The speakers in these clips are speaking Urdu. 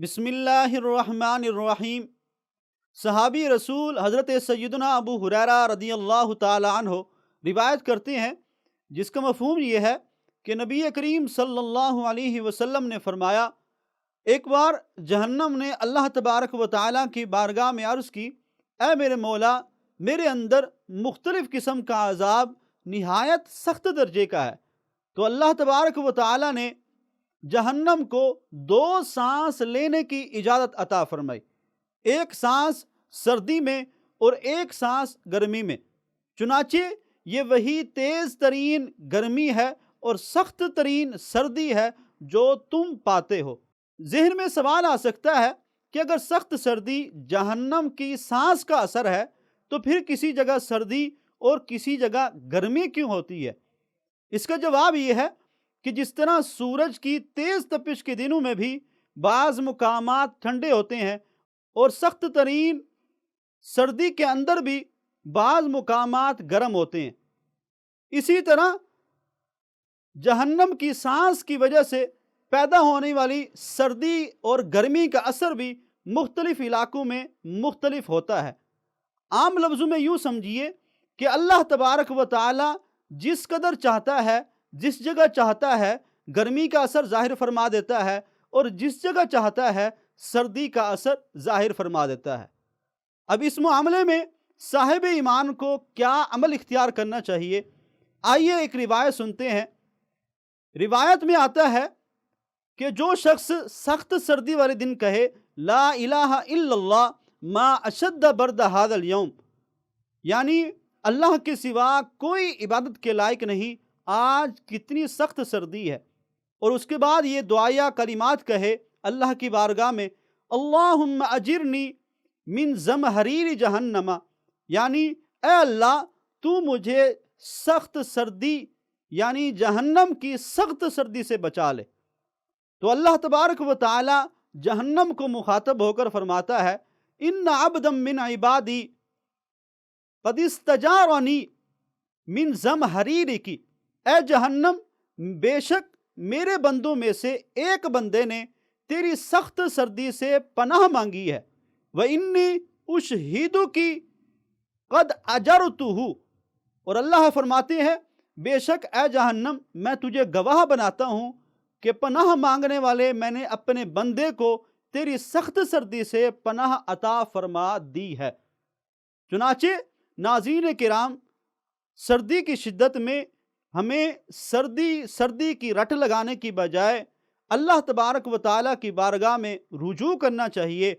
بسم اللہ الرحمن الرحیم۔ صحابی رسول حضرت سیدنا ابو ہریرہ رضی اللہ تعالی عنہ روایت کرتے ہیں، جس کا مفہوم یہ ہے کہ نبی کریم صلی اللہ علیہ وسلم نے فرمایا، ایک بار جہنم نے اللہ تبارک و تعالیٰ کی بارگاہ میں عرض کی، اے میرے مولا، میرے اندر مختلف قسم کا عذاب نہایت سخت درجے کا ہے۔ تو اللہ تبارک و تعالیٰ نے جہنم کو 2 سانس لینے کی اجازت عطا فرمائی، ایک سانس سردی میں اور ایک سانس گرمی میں۔ چنانچہ یہ وہی تیز ترین گرمی ہے اور سخت ترین سردی ہے جو تم پاتے ہو۔ ذہن میں سوال آ سکتا ہے کہ اگر سخت سردی جہنم کی سانس کا اثر ہے تو پھر کسی جگہ سردی اور کسی جگہ گرمی کیوں ہوتی ہے؟ اس کا جواب یہ ہے کہ جس طرح سورج کی تیز تپش کے دنوں میں بھی بعض مقامات ٹھنڈے ہوتے ہیں اور سخت ترین سردی کے اندر بھی بعض مقامات گرم ہوتے ہیں، اسی طرح جہنم کی سانس کی وجہ سے پیدا ہونے والی سردی اور گرمی کا اثر بھی مختلف علاقوں میں مختلف ہوتا ہے۔ عام لفظوں میں یوں سمجھیے کہ اللہ تبارک و تعالی جس قدر چاہتا ہے، جس جگہ چاہتا ہے گرمی کا اثر ظاہر فرما دیتا ہے اور جس جگہ چاہتا ہے سردی کا اثر ظاہر فرما دیتا ہے۔ اب اس معاملے میں صاحب ایمان کو کیا عمل اختیار کرنا چاہیے؟ آئیے ایک روایت سنتے ہیں۔ روایت میں آتا ہے کہ جو شخص سخت سردی والے دن کہے لا الہ الا اللہ ما اشد برد ھذا اليوم، یعنی اللہ کے سوا کوئی عبادت کے لائق نہیں، آج کتنی سخت سردی ہے، اور اس کے بعد یہ دعائیہ کلمات کہے اللہ کی بارگاہ میں، اللہم اجرنی من زمہریر جہنم، یعنی اے اللہ تو مجھے سخت سردی یعنی جہنم کی سخت سردی سے بچا لے۔ تو اللہ تبارک و تعالی جہنم کو مخاطب ہو کر فرماتا ہے، ان عبدا من عبادی قد استجارنی من زمہریرک، اے جہنم بے شک میرے بندوں میں سے ایک بندے نے تیری سخت سردی سے پناہ مانگی ہے، وَإِنِّي أُشْهِدُكِ قَدْ أَجَرْتُهُ، اور اللہ فرماتے ہیں بے شک اے جہنم میں تجھے گواہ بناتا ہوں کہ پناہ مانگنے والے میں نے اپنے بندے کو تیری سخت سردی سے پناہ عطا فرما دی ہے۔ چنانچہ ناظرین کرام، سردی کی شدت میں ہمیں سردی کی رٹ لگانے کی بجائے اللہ تبارک و تعالیٰ کی بارگاہ میں رجوع کرنا چاہیے،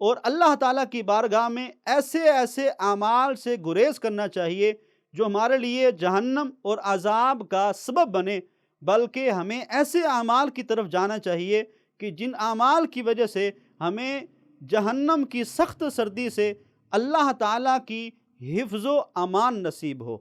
اور اللہ تعالیٰ کی بارگاہ میں ایسے اعمال سے گریز کرنا چاہیے جو ہمارے لیے جہنم اور عذاب کا سبب بنے، بلکہ ہمیں ایسے اعمال کی طرف جانا چاہیے کہ جن اعمال کی وجہ سے ہمیں جہنم کی سخت سردی سے اللہ تعالیٰ کی حفظ و امان نصیب ہو۔